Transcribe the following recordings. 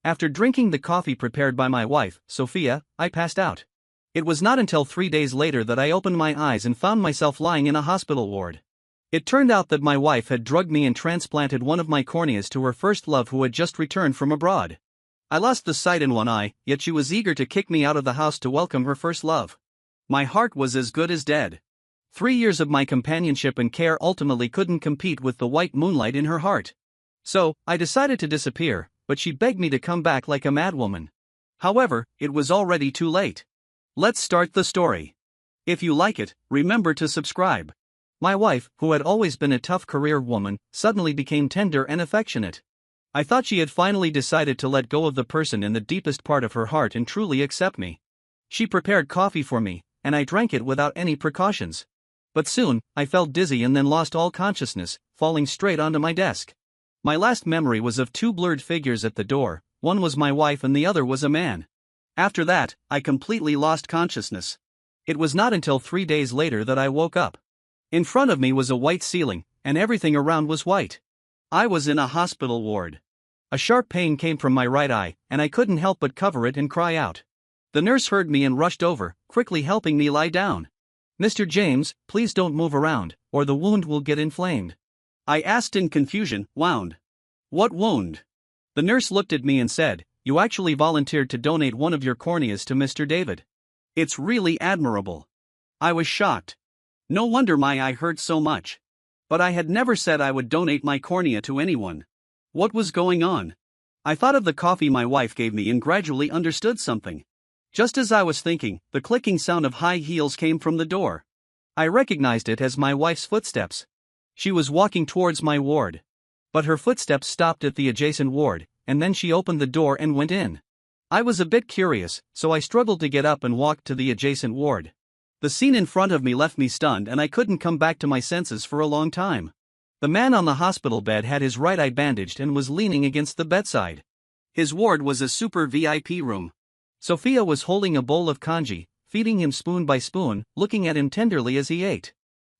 After drinking the coffee prepared by my wife, Sophia, I passed out. It was not until 3 days later that I opened my eyes and found myself lying in a hospital ward. It turned out that my wife had drugged me and transplanted one of my corneas to her first love who had just returned from abroad. I lost the sight in one eye, yet she was eager to kick me out of the house to welcome her first love. My heart was as good as dead. 3 years of my companionship and care ultimately couldn't compete with the white moonlight in her heart. So, I decided to disappear, but she begged me to come back like a madwoman. However, it was already too late. Let's start the story. If you like it, remember to subscribe. My wife, who had always been a tough career woman, suddenly became tender and affectionate. I thought she had finally decided to let go of the person in the deepest part of her heart and truly accept me. She prepared coffee for me, and I drank it without any precautions. But soon, I felt dizzy and then lost all consciousness, falling straight onto my desk. My last memory was of two blurred figures at the door, one was my wife and the other was a man. After that, I completely lost consciousness. It was not until 3 days later that I woke up. In front of me was a white ceiling, and everything around was white. I was in a hospital ward. A sharp pain came from my right eye, and I couldn't help but cover it and cry out. The nurse heard me and rushed over, quickly helping me lie down. "Mr. James, please don't move around, or the wound will get inflamed." I asked in confusion, "Wound? What wound?" The nurse looked at me and said, "You actually volunteered to donate one of your corneas to Mr. David. It's really admirable." I was shocked. No wonder my eye hurt so much. But I had never said I would donate my cornea to anyone. What was going on? I thought of the coffee my wife gave me and gradually understood something. Just as I was thinking, the clicking sound of high heels came from the door. I recognized it as my wife's footsteps. She was walking towards my ward. But her footsteps stopped at the adjacent ward, and then she opened the door and went in. I was a bit curious, so I struggled to get up and walk to the adjacent ward. The scene in front of me left me stunned and I couldn't come back to my senses for a long time. The man on the hospital bed had his right eye bandaged and was leaning against the bedside. His ward was a super VIP room. Sophia was holding a bowl of congee, feeding him spoon by spoon, looking at him tenderly as he ate.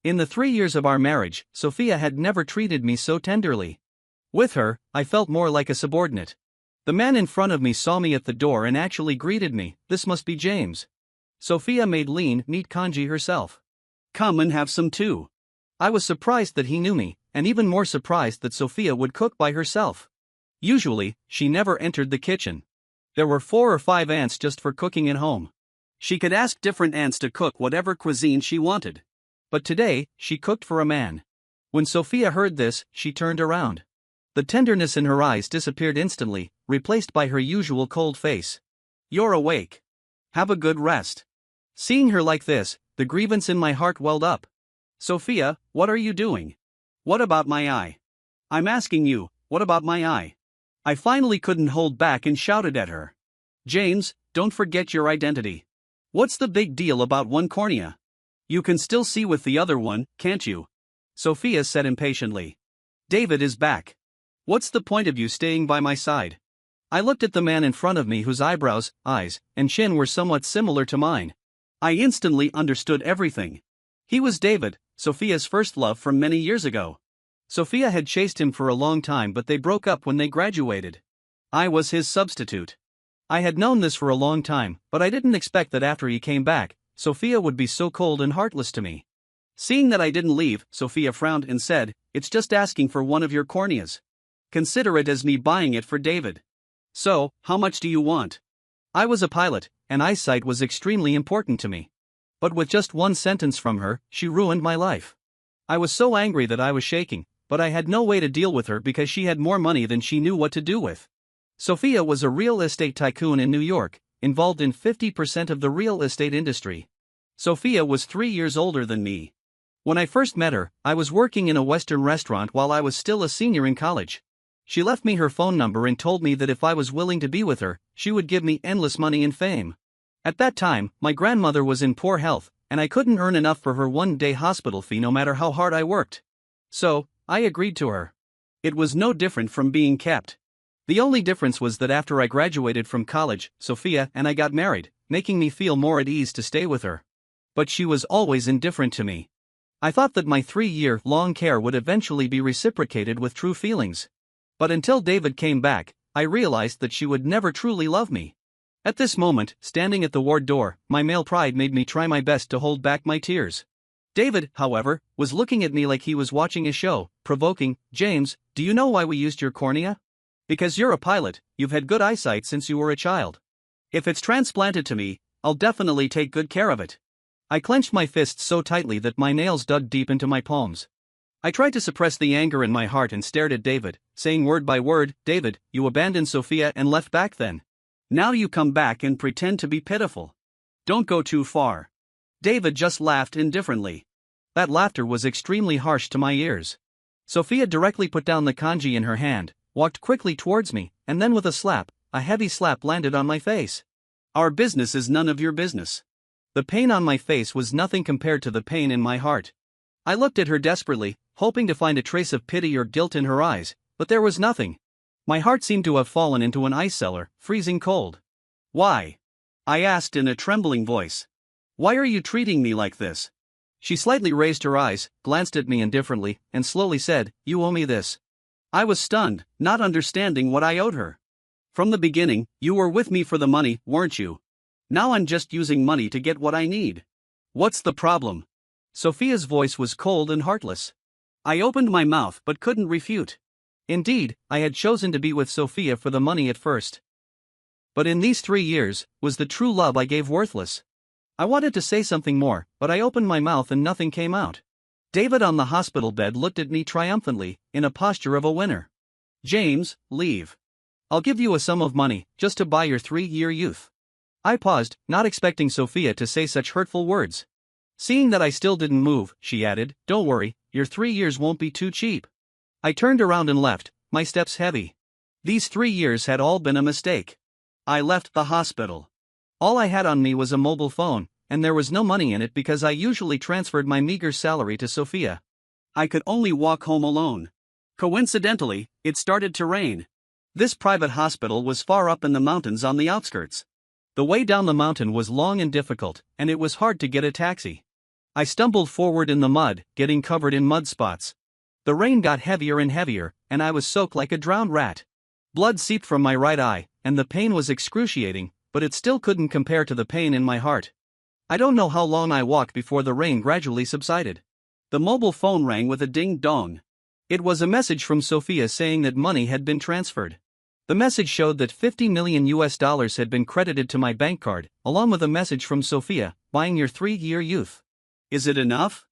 In the 3 years of our marriage, Sophia had never treated me so tenderly. With her, I felt more like a subordinate. The man in front of me saw me at the door and actually greeted me. "This must be James." Sophia made lean, neat congee herself. "Come and have some too." I was surprised that he knew me, and even more surprised that Sophia would cook by herself. Usually, she never entered the kitchen. There were 4 or 5 aunts just for cooking at home. She could ask different aunts to cook whatever cuisine she wanted. But today, she cooked for a man. When Sophia heard this, she turned around. The tenderness in her eyes disappeared instantly, replaced by her usual cold face. "You're awake. Have a good rest." Seeing her like this, the grievance in my heart welled up. "Sophia, what are you doing? What about my eye? I'm asking you, what about my eye?" I finally couldn't hold back and shouted at her. "James, don't forget your identity. What's the big deal about one cornea? You can still see with the other one, can't you?" Sophia said impatiently. "David is back. What's the point of you staying by my side?" I looked at the man in front of me whose eyebrows, eyes, and chin were somewhat similar to mine. I instantly understood everything. He was David, Sophia's first love from many years ago. Sophia had chased him for a long time, but they broke up when they graduated. I was his substitute. I had known this for a long time, but I didn't expect that after he came back, Sophia would be so cold and heartless to me. Seeing that I didn't leave, Sophia frowned and said, "It's just asking for one of your corneas. Consider it as me buying it for David. So, how much do you want?" I was a pilot, and eyesight was extremely important to me. But with just one sentence from her, she ruined my life. I was so angry that I was shaking, but I had no way to deal with her because she had more money than she knew what to do with. Sophia was a real estate tycoon in New York, involved in 50% of the real estate industry. Sophia was 3 years older than me. When I first met her, I was working in a Western restaurant while I was still a senior in college. She left me her phone number and told me that if I was willing to be with her, she would give me endless money and fame. At that time, my grandmother was in poor health, and I couldn't earn enough for her one-day hospital fee no matter how hard I worked. So, I agreed to her. It was no different from being kept. The only difference was that after I graduated from college, Sophia and I got married, making me feel more at ease to stay with her. But she was always indifferent to me. I thought that my 3-year-long care would eventually be reciprocated with true feelings. But until David came back, I realized that she would never truly love me. At this moment, standing at the ward door, my male pride made me try my best to hold back my tears. David, however, was looking at me like he was watching a show, provoking. "James, do you know why we used your cornea? Because you're a pilot, you've had good eyesight since you were a child. If it's transplanted to me, I'll definitely take good care of it." I clenched my fists so tightly that my nails dug deep into my palms. I tried to suppress the anger in my heart and stared at David, saying word by word, "David, you abandoned Sophia and left back then. Now you come back and pretend to be pitiful. Don't go too far." David just laughed indifferently. That laughter was extremely harsh to my ears. Sophia directly put down the kanji in her hand, walked quickly towards me, and then with a heavy slap landed on my face. "Our business is none of your business." The pain on my face was nothing compared to the pain in my heart. I looked at her desperately, hoping to find a trace of pity or guilt in her eyes, but there was nothing. My heart seemed to have fallen into an ice cellar, freezing cold. "Why?" I asked in a trembling voice. "Why are you treating me like this?" She slightly raised her eyes, glanced at me indifferently, and slowly said, "You owe me this." I was stunned, not understanding what I owed her. "From the beginning, you were with me for the money, weren't you? Now I'm just using money to get what I need. What's the problem?" Sophia's voice was cold and heartless. I opened my mouth but couldn't refute. Indeed, I had chosen to be with Sophia for the money at first. But in these 3 years, was the true love I gave worthless? I wanted to say something more, but I opened my mouth and nothing came out. David on the hospital bed looked at me triumphantly, in a posture of a winner. "James, leave. I'll give you a sum of money, just to buy your 3-year youth." I paused, not expecting Sophia to say such hurtful words. Seeing that I still didn't move, she added, "Don't worry, your 3 years won't be too cheap." I turned around and left, my steps heavy. These 3 years had all been a mistake. I left the hospital. All I had on me was a mobile phone, and there was no money in it because I usually transferred my meager salary to Sophia. I could only walk home alone. Coincidentally, it started to rain. This private hospital was far up in the mountains on the outskirts. The way down the mountain was long and difficult, and it was hard to get a taxi. I stumbled forward in the mud, getting covered in mud spots. The rain got heavier and heavier, and I was soaked like a drowned rat. Blood seeped from my right eye, and the pain was excruciating, but it still couldn't compare to the pain in my heart. I don't know how long I walked before the rain gradually subsided. The mobile phone rang with a ding-dong. It was a message from Sophia saying that money had been transferred. The message showed that $50 million had been credited to my bank card, along with a message from Sophia, buying your 3-year youth. Is it enough?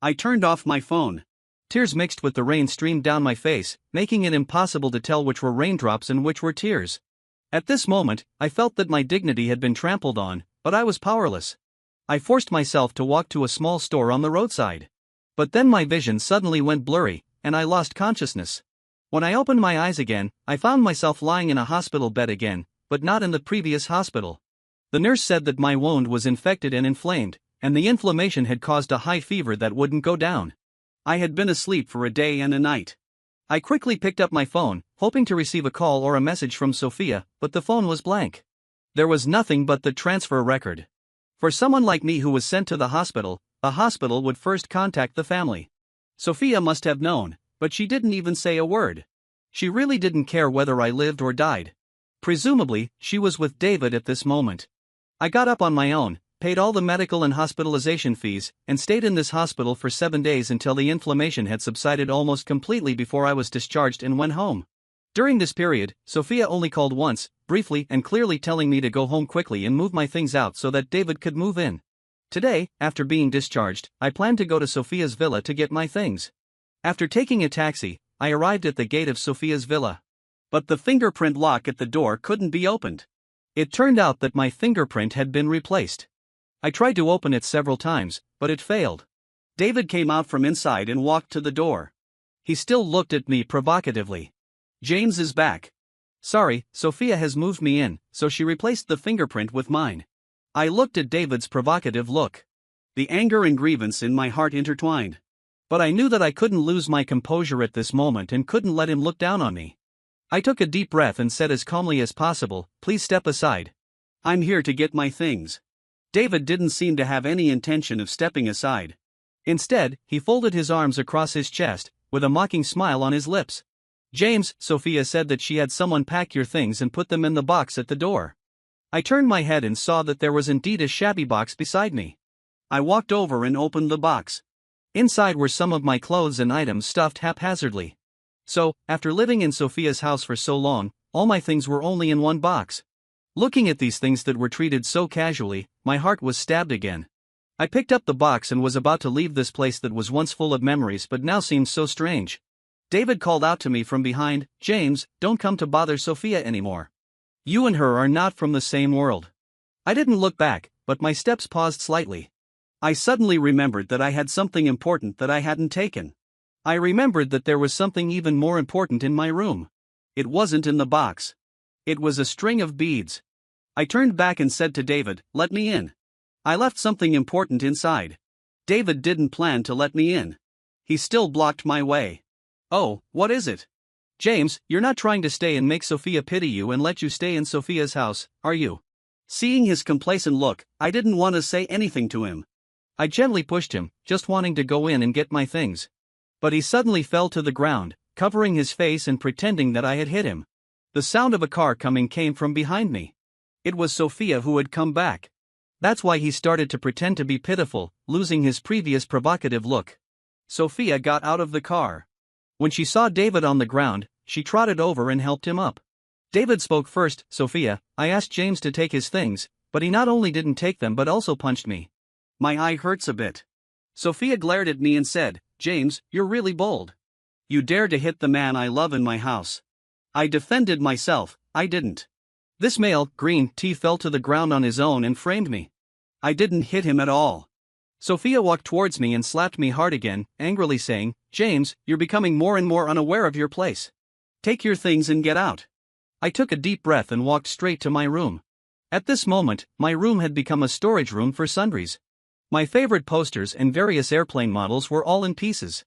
I turned off my phone. Tears mixed with the rain streamed down my face, making it impossible to tell which were raindrops and which were tears. At this moment, I felt that my dignity had been trampled on, but I was powerless. I forced myself to walk to a small store on the roadside. But then my vision suddenly went blurry, and I lost consciousness. When I opened my eyes again, I found myself lying in a hospital bed again, but not in the previous hospital. The nurse said that my wound was infected and inflamed, and the inflammation had caused a high fever that wouldn't go down. I had been asleep for a day and a night. I quickly picked up my phone, hoping to receive a call or a message from Sophia, but the phone was blank. There was nothing but the transfer record. For someone like me who was sent to the hospital would first contact the family. Sophia must have known, but she didn't even say a word. She really didn't care whether I lived or died. Presumably, she was with David at this moment. I got up on my own, paid all the medical and hospitalization fees, and stayed in this hospital for 7 days until the inflammation had subsided almost completely before I was discharged and went home. During this period, Sophia only called once, briefly and clearly telling me to go home quickly and move my things out so that David could move in. Today, after being discharged, I planned to go to Sophia's villa to get my things. After taking a taxi, I arrived at the gate of Sophia's villa. But the fingerprint lock at the door couldn't be opened. It turned out that my fingerprint had been replaced. I tried to open it several times, but it failed. David came out from inside and walked to the door. He still looked at me provocatively. "James is back. Sorry, Sophia has moved me in, so she replaced the fingerprint with mine." I looked at David's provocative look. The anger and grievance in my heart intertwined. But I knew that I couldn't lose my composure at this moment and couldn't let him look down on me. I took a deep breath and said as calmly as possible, "Please step aside. I'm here to get my things." David didn't seem to have any intention of stepping aside. Instead, he folded his arms across his chest, with a mocking smile on his lips. James, Sophia said that she had someone pack your things and put them in the box at the door. I turned my head and saw that there was indeed a shabby box beside me. I walked over and opened the box. Inside were some of my clothes and items stuffed haphazardly. So, after living in Sophia's house for so long, all my things were only in one box. Looking at these things that were treated so casually, my heart was stabbed again. I picked up the box and was about to leave this place that was once full of memories but now seemed so strange. David called out to me from behind, "James, don't come to bother Sophia anymore. You and her are not from the same world." I didn't look back, but my steps paused slightly. I suddenly remembered that I had something important that I hadn't taken. I remembered that there was something even more important in my room. It wasn't in the box. It was a string of beads. I turned back and said to David, "Let me in. I left something important inside." David didn't plan to let me in. He still blocked my way. "Oh, what is it?" "James, you're not trying to stay and make Sophia pity you and let you stay in Sophia's house, are you?" Seeing his complacent look, I didn't want to say anything to him. I gently pushed him, just wanting to go in and get my things. But he suddenly fell to the ground, covering his face and pretending that I had hit him. The sound of a car coming came from behind me. It was Sophia who had come back. That's why he started to pretend to be pitiful, losing his previous provocative look. Sophia got out of the car. When she saw David on the ground, she trotted over and helped him up. David spoke first. "Sophia, I asked James to take his things, but he not only didn't take them but also punched me. My eye hurts a bit." Sophia glared at me and said, "James, you're really bold. You dare to hit the man I love in my house." I defended myself, "I didn't. This male, green tea, fell to the ground on his own and framed me. I didn't hit him at all." Sophia walked towards me and slapped me hard again, angrily saying, "James, you're becoming more and more unaware of your place. Take your things and get out." I took a deep breath and walked straight to my room. At this moment, my room had become a storage room for sundries. My favorite posters and various airplane models were all in pieces.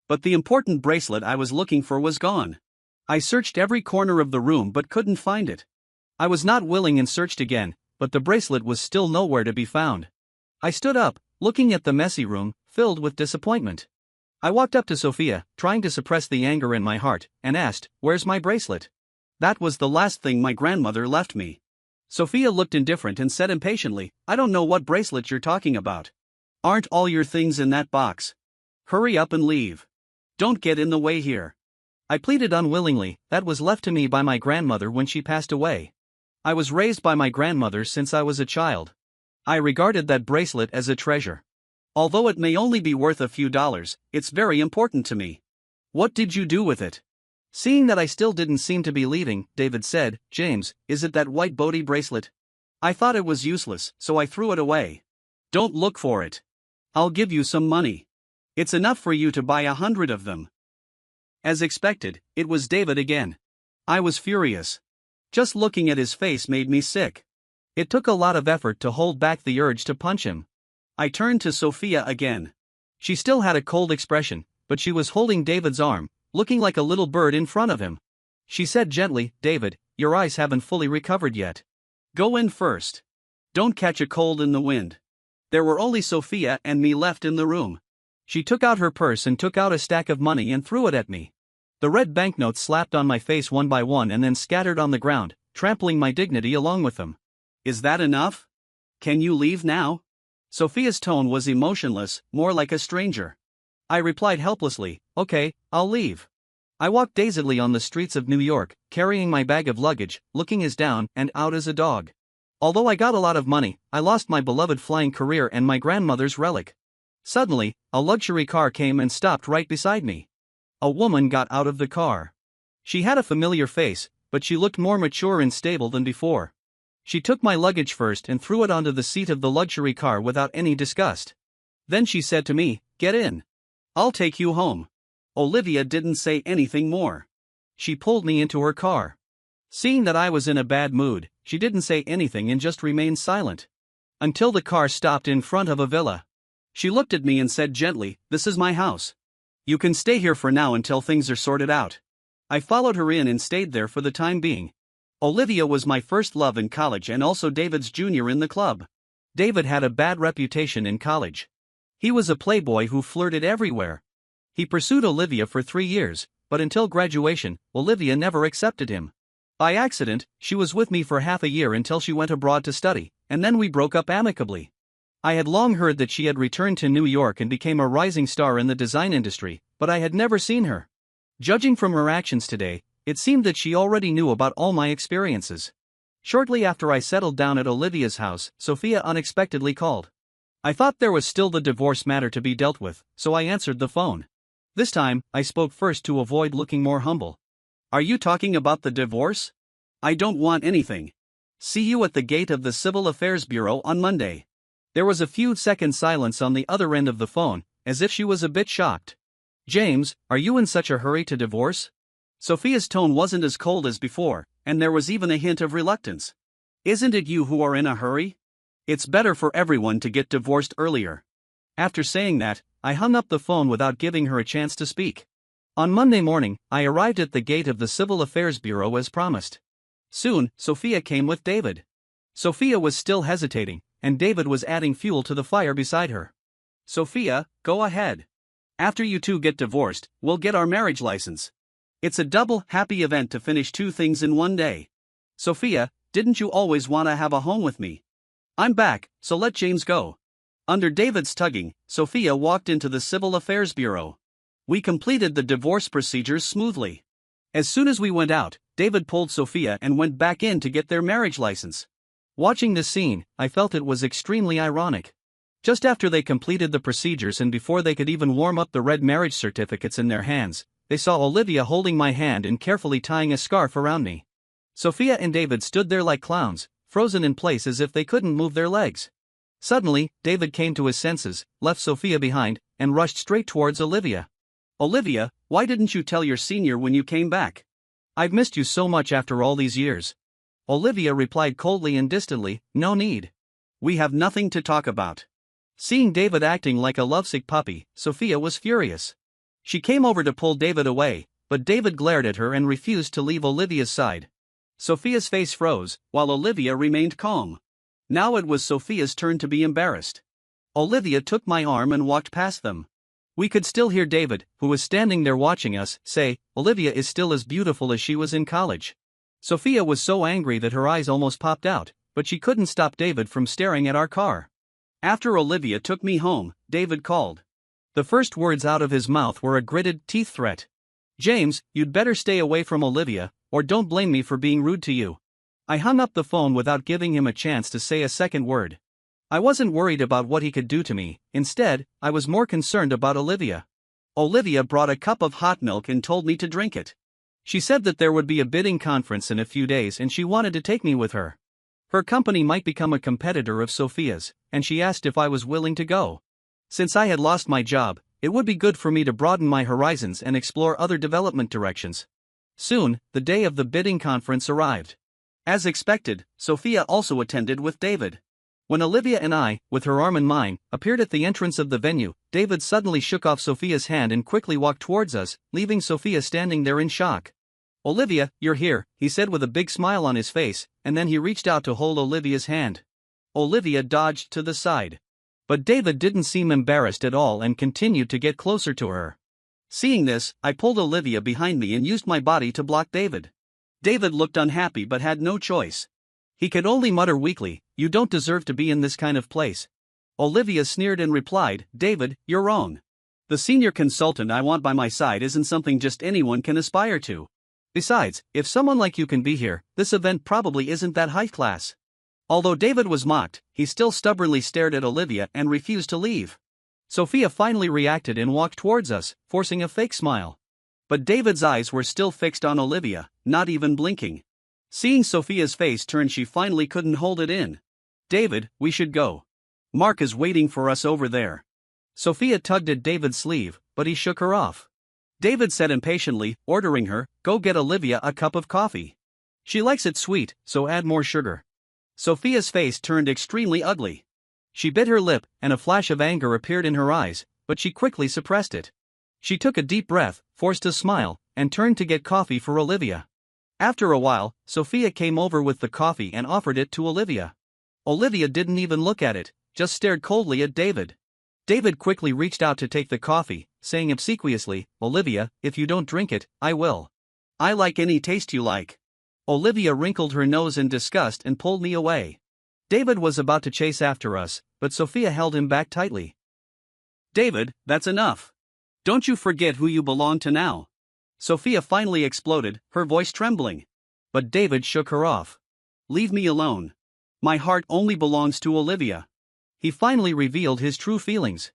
But the important bracelet I was looking for was gone. I searched every corner of the room but couldn't find it. I was not willing and searched again, but the bracelet was still nowhere to be found. I stood up, looking at the messy room, filled with disappointment. I walked up to Sophia, trying to suppress the anger in my heart, and asked, "Where's my bracelet? That was the last thing my grandmother left me." Sophia looked indifferent and said impatiently, "I don't know what bracelet you're talking about. Aren't all your things in that box? Hurry up and leave. Don't get in the way here." I pleaded unwillingly. "That was left to me by my grandmother when she passed away. I was raised by my grandmother since I was a child. I regarded that bracelet as a treasure. Although it may only be worth a few dollars, it's very important to me." "What did you do with it?" Seeing that I still didn't seem to be leaving, David said, "James, is it that white Bodhi bracelet? I thought it was useless, so I threw it away. Don't look for it. I'll give you some money. It's enough for you to buy 100 of them." As expected, it was David again. I was furious. Just looking at his face made me sick. It took a lot of effort to hold back the urge to punch him. I turned to Sophia again. She still had a cold expression, but she was holding David's arm, looking like a little bird in front of him. She said gently, "David, your eyes haven't fully recovered yet. Go in first. Don't catch a cold in the wind." There were only Sophia and me left in the room. She took out her purse and took out a stack of money and threw it at me. The red banknotes slapped on my face one by one and then scattered on the ground, trampling my dignity along with them. "Is that enough? Can you leave now?" Sophia's tone was emotionless, more like a stranger. I replied helplessly, "Okay, I'll leave." I walked dazedly on the streets of New York, carrying my bag of luggage, looking as down and out as a dog. Although I got a lot of money, I lost my beloved flying career and my grandmother's relic. Suddenly, a luxury car came and stopped right beside me. A woman got out of the car. She had a familiar face, but she looked more mature and stable than before. She took my luggage first and threw it onto the seat of the luxury car without any disgust. Then she said to me, "Get in. I'll take you home." Olivia didn't say anything more. She pulled me into her car. Seeing that I was in a bad mood, she didn't say anything and just remained silent. Until the car stopped in front of a villa. She looked at me and said gently, "This is my house. You can stay here for now until things are sorted out." I followed her in and stayed there for the time being. Olivia was my first love in college and also David's junior in the club. David had a bad reputation in college. He was a playboy who flirted everywhere. He pursued Olivia for 3 years, but until graduation, Olivia never accepted him. By accident, she was with me for half a year until she went abroad to study, and then we broke up amicably. I had long heard that she had returned to New York and became a rising star in the design industry, but I had never seen her. Judging from her actions today, it seemed that she already knew about all my experiences. Shortly after I settled down at Olivia's house, Sophia unexpectedly called. I thought there was still the divorce matter to be dealt with, so I answered the phone. This time, I spoke first to avoid looking more humble. Are you talking about the divorce? I don't want anything. See you at the gate of the Civil Affairs Bureau on Monday. There was a few seconds silence on the other end of the phone, as if she was a bit shocked. James, are you in such a hurry to divorce? Sophia's tone wasn't as cold as before, and there was even a hint of reluctance. Isn't it you who are in a hurry? It's better for everyone to get divorced earlier. After saying that, I hung up the phone without giving her a chance to speak. On Monday morning, I arrived at the gate of the Civil Affairs Bureau as promised. Soon, Sophia came with David. Sophia was still hesitating, and David was adding fuel to the fire beside her. Sophia, go ahead. After you two get divorced, we'll get our marriage license. It's a double happy event to finish two things in one day. Sophia, didn't you always want to have a home with me? I'm back, so let James go. Under David's tugging, Sophia walked into the Civil Affairs Bureau. We completed the divorce procedures smoothly. As soon as we went out, David pulled Sophia and went back in to get their marriage license. Watching this scene, I felt it was extremely ironic. Just after they completed the procedures and before they could even warm up the red marriage certificates in their hands, they saw Olivia holding my hand and carefully tying a scarf around me. Sophia and David stood there like clowns, frozen in place as if they couldn't move their legs. Suddenly, David came to his senses, left Sophia behind, and rushed straight towards Olivia. Olivia, why didn't you tell your senior when you came back? I've missed you so much after all these years. Olivia replied coldly and distantly, no need. We have nothing to talk about. Seeing David acting like a lovesick puppy, Sophia was furious. She came over to pull David away, but David glared at her and refused to leave Olivia's side. Sophia's face froze, while Olivia remained calm. Now it was Sophia's turn to be embarrassed. Olivia took my arm and walked past them. We could still hear David, who was standing there watching us, say, Olivia is still as beautiful as she was in college. Sophia was so angry that her eyes almost popped out, but she couldn't stop David from staring at our car. After Olivia took me home, David called. The first words out of his mouth were a gritted teeth threat. James, you'd better stay away from Olivia, or don't blame me for being rude to you. I hung up the phone without giving him a chance to say a second word. I wasn't worried about what he could do to me, instead, I was more concerned about Olivia. Olivia brought a cup of hot milk and told me to drink it. She said that there would be a bidding conference in a few days and she wanted to take me with her. Her company might become a competitor of Sophia's, and she asked if I was willing to go. Since I had lost my job, it would be good for me to broaden my horizons and explore other development directions. Soon, the day of the bidding conference arrived. As expected, Sophia also attended with David. When Olivia and I, with her arm in mine, appeared at the entrance of the venue, David suddenly shook off Sophia's hand and quickly walked towards us, leaving Sophia standing there in shock. Olivia, you're here, he said with a big smile on his face, and then he reached out to hold Olivia's hand. Olivia dodged to the side. But David didn't seem embarrassed at all and continued to get closer to her. Seeing this, I pulled Olivia behind me and used my body to block David. David looked unhappy but had no choice. He could only mutter weakly, you don't deserve to be in this kind of place. Olivia sneered and replied, David, you're wrong. The senior consultant I want by my side isn't something just anyone can aspire to. Besides, if someone like you can be here, this event probably isn't that high class. Although David was mocked, he still stubbornly stared at Olivia and refused to leave. Sophia finally reacted and walked towards us, forcing a fake smile. But David's eyes were still fixed on Olivia, not even blinking. Seeing Sophia's face turn, she finally couldn't hold it in. David, we should go. Mark is waiting for us over there. Sophia tugged at David's sleeve, but he shook her off. David said impatiently, ordering her, go get Olivia a cup of coffee. She likes it sweet, so add more sugar. Sophia's face turned extremely ugly. She bit her lip, and a flash of anger appeared in her eyes, but she quickly suppressed it. She took a deep breath, forced a smile, and turned to get coffee for Olivia. After a while, Sophia came over with the coffee and offered it to Olivia. Olivia didn't even look at it, just stared coldly at David. David quickly reached out to take the coffee, saying obsequiously, "Olivia, if you don't drink it, I will. I like any taste you like." Olivia wrinkled her nose in disgust and pulled me away. David was about to chase after us, but Sophia held him back tightly. "David, that's enough. Don't you forget who you belong to now." Sophia finally exploded, her voice trembling. But David shook her off. "Leave me alone. My heart only belongs to Olivia." He finally revealed his true feelings.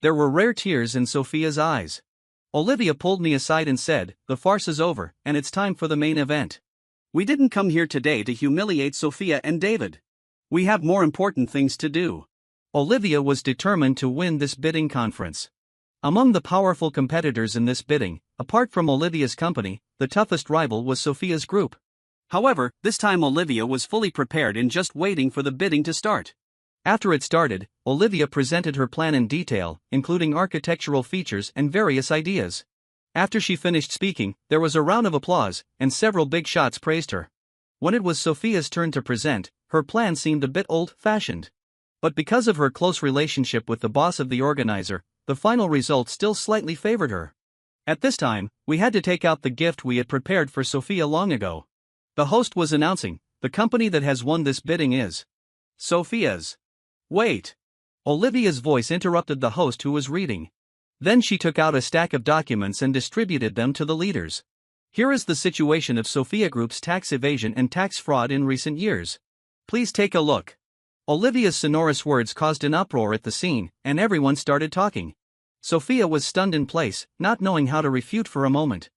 There were rare tears in Sophia's eyes. Olivia pulled me aside and said, "The farce is over, and it's time for the main event. We didn't come here today to humiliate Sophia and David. We have more important things to do." Olivia was determined to win this bidding conference. Among the powerful competitors in this bidding, apart from Olivia's company, the toughest rival was Sophia's group. However, this time Olivia was fully prepared and just waiting for the bidding to start. After it started, Olivia presented her plan in detail, including architectural features and various ideas. After she finished speaking, there was a round of applause, and several big shots praised her. When it was Sophia's turn to present, her plan seemed a bit old-fashioned. But because of her close relationship with the boss of the organizer, the final result still slightly favored her. At this time, we had to take out the gift we had prepared for Sophia long ago. The host was announcing, "The company that has won this bidding is Sophia's." "Wait." Olivia's voice interrupted the host who was reading. Then she took out a stack of documents and distributed them to the leaders. "Here is the situation of Sophia Group's tax evasion and tax fraud in recent years. Please take a look." Olivia's sonorous words caused an uproar at the scene, and everyone started talking. Sophia was stunned in place, not knowing how to refute for a moment.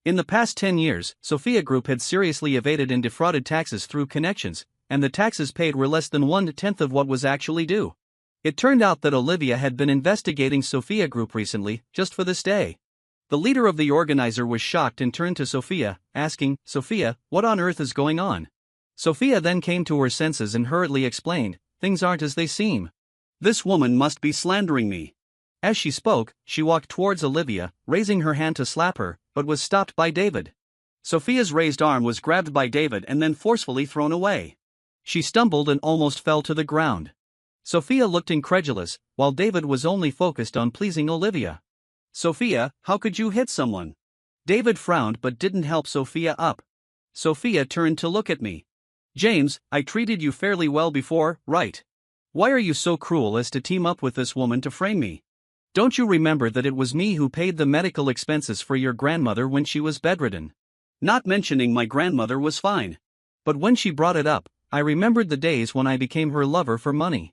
In the past 10 years, Sophia Group had seriously evaded and defrauded taxes through connections, and the taxes paid were less than 1/10 of what was actually due. It turned out that Olivia had been investigating Sophia Group recently, just for this day. The leader of the organizer was shocked and turned to Sophia, asking, "Sophia, what on earth is going on?" Sophia then came to her senses and hurriedly explained, "Things aren't as they seem. This woman must be slandering me." As she spoke, she walked towards Olivia, raising her hand to slap her, but was stopped by David. Sophia's raised arm was grabbed by David and then forcefully thrown away. She stumbled and almost fell to the ground. Sophia looked incredulous, while David was only focused on pleasing Olivia. "Sophia, how could you hit someone?" David frowned but didn't help Sophia up. Sophia turned to look at me. "James, I treated you fairly well before, right? Why are you so cruel as to team up with this woman to frame me? Don't you remember that it was me who paid the medical expenses for your grandmother when she was bedridden? Not mentioning my grandmother was fine. But when she brought it up, I remembered the days when I became her lover for money.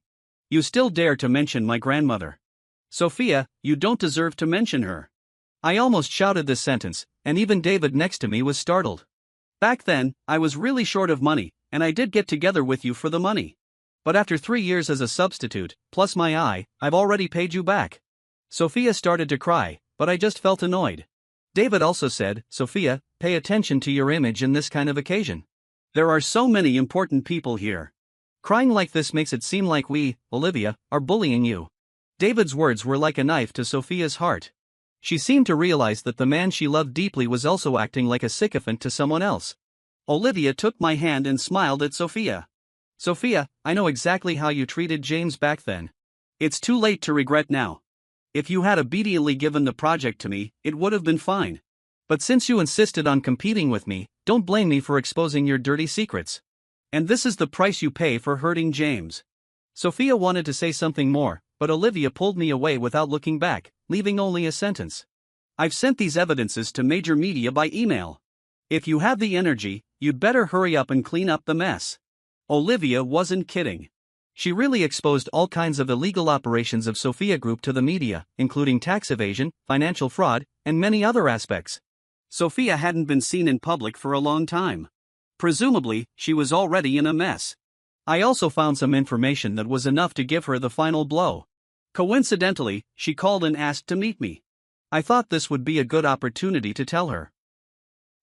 You still dare to mention my grandmother. Sophia, you don't deserve to mention her." I almost shouted this sentence, and even David next to me was startled. "Back then, I was really short of money, and I did get together with you for the money. But after 3 years as a substitute, plus my eye, I've already paid you back." Sophia started to cry, but I just felt annoyed. David also said, "Sophia, pay attention to your image in this kind of occasion. There are so many important people here. Crying like this makes it seem like we, Olivia, are bullying you." David's words were like a knife to Sophia's heart. She seemed to realize that the man she loved deeply was also acting like a sycophant to someone else. Olivia took my hand and smiled at Sophia. "Sophia, I know exactly how you treated James back then. It's too late to regret now. If you had obediently given the project to me, it would have been fine. But since you insisted on competing with me, don't blame me for exposing your dirty secrets. And this is the price you pay for hurting James." Sophia wanted to say something more, but Olivia pulled me away without looking back, leaving only a sentence. "I've sent these evidences to major media by email. If you have the energy, you'd better hurry up and clean up the mess." Olivia wasn't kidding. She really exposed all kinds of illegal operations of Sophia Group to the media, including tax evasion, financial fraud, and many other aspects. Sophia hadn't been seen in public for a long time. Presumably, she was already in a mess. I also found some information that was enough to give her the final blow. Coincidentally, she called and asked to meet me. I thought this would be a good opportunity to tell her.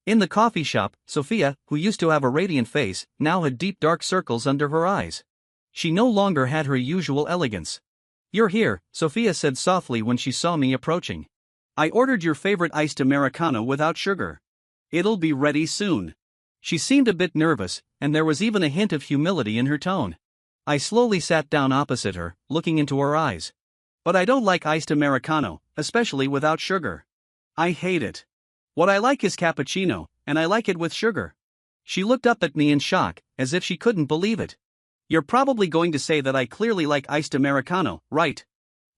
In the coffee shop, Sophia, who used to have a radiant face, now had deep dark circles under her eyes. She no longer had her usual elegance. "You're here," Sophia said softly when she saw me approaching. "I ordered your favorite iced Americano without sugar. It'll be ready soon." She seemed a bit nervous, and there was even a hint of humility in her tone. I slowly sat down opposite her, looking into her eyes. But I don't like iced Americano, especially without sugar. I hate it. What I like is cappuccino, and I like it with sugar. She looked up at me in shock, as if she couldn't believe it. You're probably going to say that I clearly like iced Americano, right?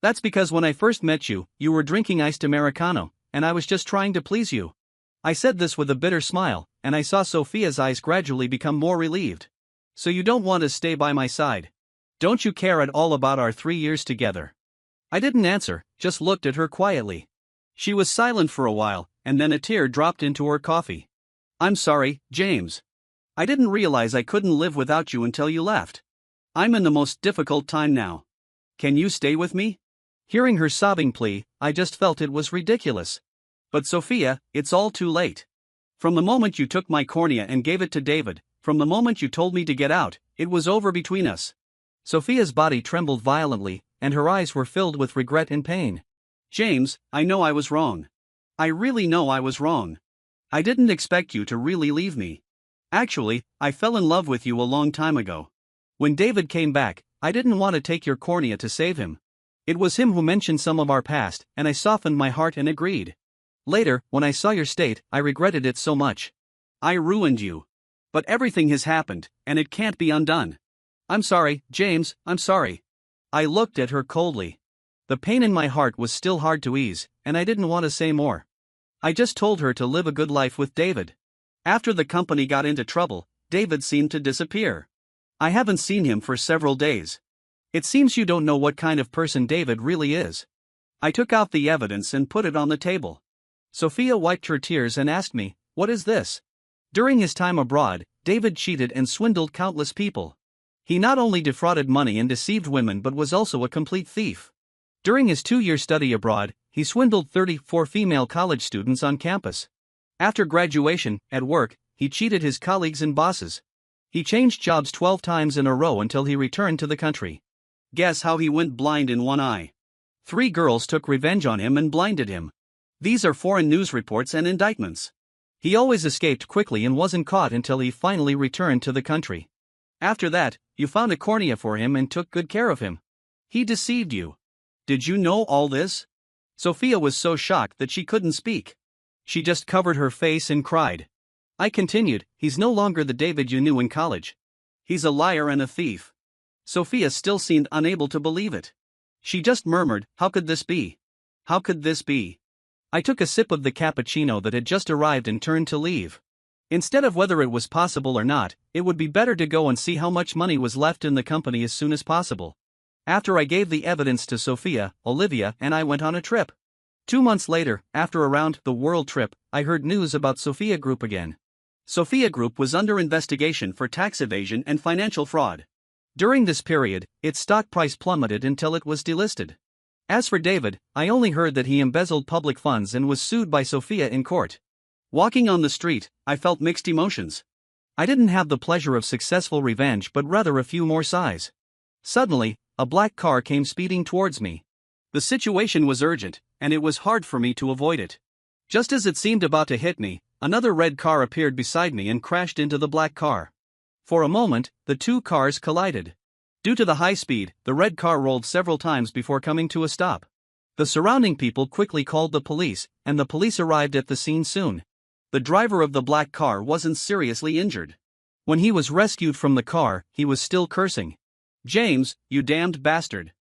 That's because when I first met you, you were drinking iced Americano, and I was just trying to please you. I said this with a bitter smile, and I saw Sophia's eyes gradually become more relieved. So you don't want to stay by my side? Don't you care at all about our 3 years together? I didn't answer, just looked at her quietly. She was silent for a while, and then a tear dropped into her coffee. I'm sorry, James. I didn't realize I couldn't live without you until you left. I'm in the most difficult time now. Can you stay with me? Hearing her sobbing plea, I just felt it was ridiculous. But Sophia, it's all too late. From the moment you took my cornea and gave it to David, from the moment you told me to get out, it was over between us. Sophia's body trembled violently, and her eyes were filled with regret and pain. James, I know I was wrong. I really know I was wrong. I didn't expect you to really leave me. Actually, I fell in love with you a long time ago. When David came back, I didn't want to take your cornea to save him. It was him who mentioned some of our past, and I softened my heart and agreed. Later, when I saw your state, I regretted it so much. I ruined you. But everything has happened, and it can't be undone. I'm sorry, James, I'm sorry. I looked at her coldly. The pain in my heart was still hard to ease, and I didn't want to say more. I just told her to live a good life with David. After the company got into trouble, David seemed to disappear. I haven't seen him for several days. It seems you don't know what kind of person David really is. I took out the evidence and put it on the table. Sophia wiped her tears and asked me, what is this? During his time abroad, David cheated and swindled countless people. He not only defrauded money and deceived women but was also a complete thief. During his 2-year study abroad, he swindled 34 female college students on campus. After graduation, at work, he cheated his colleagues and bosses. He changed jobs 12 times in a row until he returned to the country. Guess how he went blind in one eye? 3 girls took revenge on him and blinded him. These are foreign news reports and indictments. He always escaped quickly and wasn't caught until he finally returned to the country. After that, you found a cornea for him and took good care of him. He deceived you. Did you know all this? Sophia was so shocked that she couldn't speak. She just covered her face and cried. I continued, he's no longer the David you knew in college. He's a liar and a thief. Sophia still seemed unable to believe it. She just murmured, how could this be? How could this be? I took a sip of the cappuccino that had just arrived and turned to leave. Instead of whether it was possible or not, it would be better to go and see how much money was left in the company as soon as possible. After I gave the evidence to Sophia, Olivia and I went on a trip. 2 months later, after a round-the-world trip, I heard news about Sophia Group again. Sophia Group was under investigation for tax evasion and financial fraud. During this period, its stock price plummeted until it was delisted. As for David, I only heard that he embezzled public funds and was sued by Sophia in court. Walking on the street, I felt mixed emotions. I didn't have the pleasure of successful revenge but rather a few more sighs. Suddenly, a black car came speeding towards me. The situation was urgent, and it was hard for me to avoid it. Just as it seemed about to hit me, another red car appeared beside me and crashed into the black car. For a moment, the 2 cars collided. Due to the high speed, the red car rolled several times before coming to a stop. The surrounding people quickly called the police, and the police arrived at the scene soon. The driver of the black car wasn't seriously injured. When he was rescued from the car, he was still cursing. James, you damned bastard.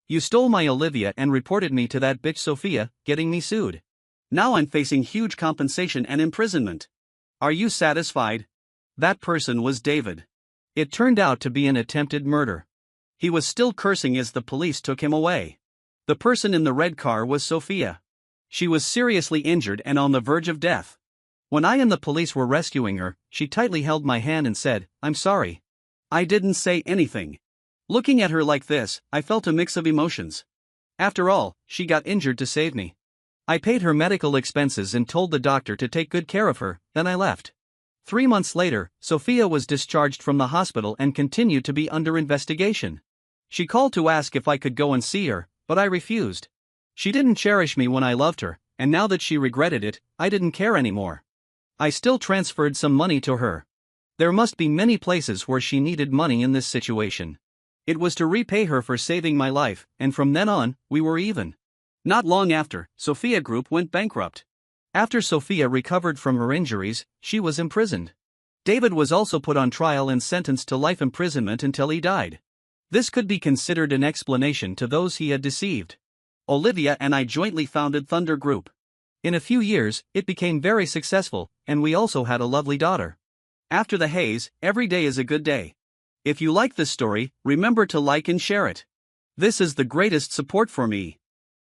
You stole my Olivia and reported me to that bitch Sophia, getting me sued. Now I'm facing huge compensation and imprisonment. Are you satisfied? That person was David. It turned out to be an attempted murder. He was still cursing as the police took him away. The person in the red car was Sophia. She was seriously injured and on the verge of death. When I and the police were rescuing her, she tightly held my hand and said, I'm sorry. I didn't say anything. Looking at her like this, I felt a mix of emotions. After all, she got injured to save me. I paid her medical expenses and told the doctor to take good care of her, then I left. 3 months later, Sophia was discharged from the hospital and continued to be under investigation. She called to ask if I could go and see her, but I refused. She didn't cherish me when I loved her, and now that she regretted it, I didn't care anymore. I still transferred some money to her. There must be many places where she needed money in this situation. It was to repay her for saving my life, and from then on, we were even. Not long after, Sophia Group went bankrupt. After Sophia recovered from her injuries, she was imprisoned. David was also put on trial and sentenced to life imprisonment until he died. This could be considered an explanation to those he had deceived. Olivia and I jointly founded Thunder Group. In a few years, it became very successful, and we also had a lovely daughter. After the haze, every day is a good day. If you like this story, remember to like and share it. This is the greatest support for me.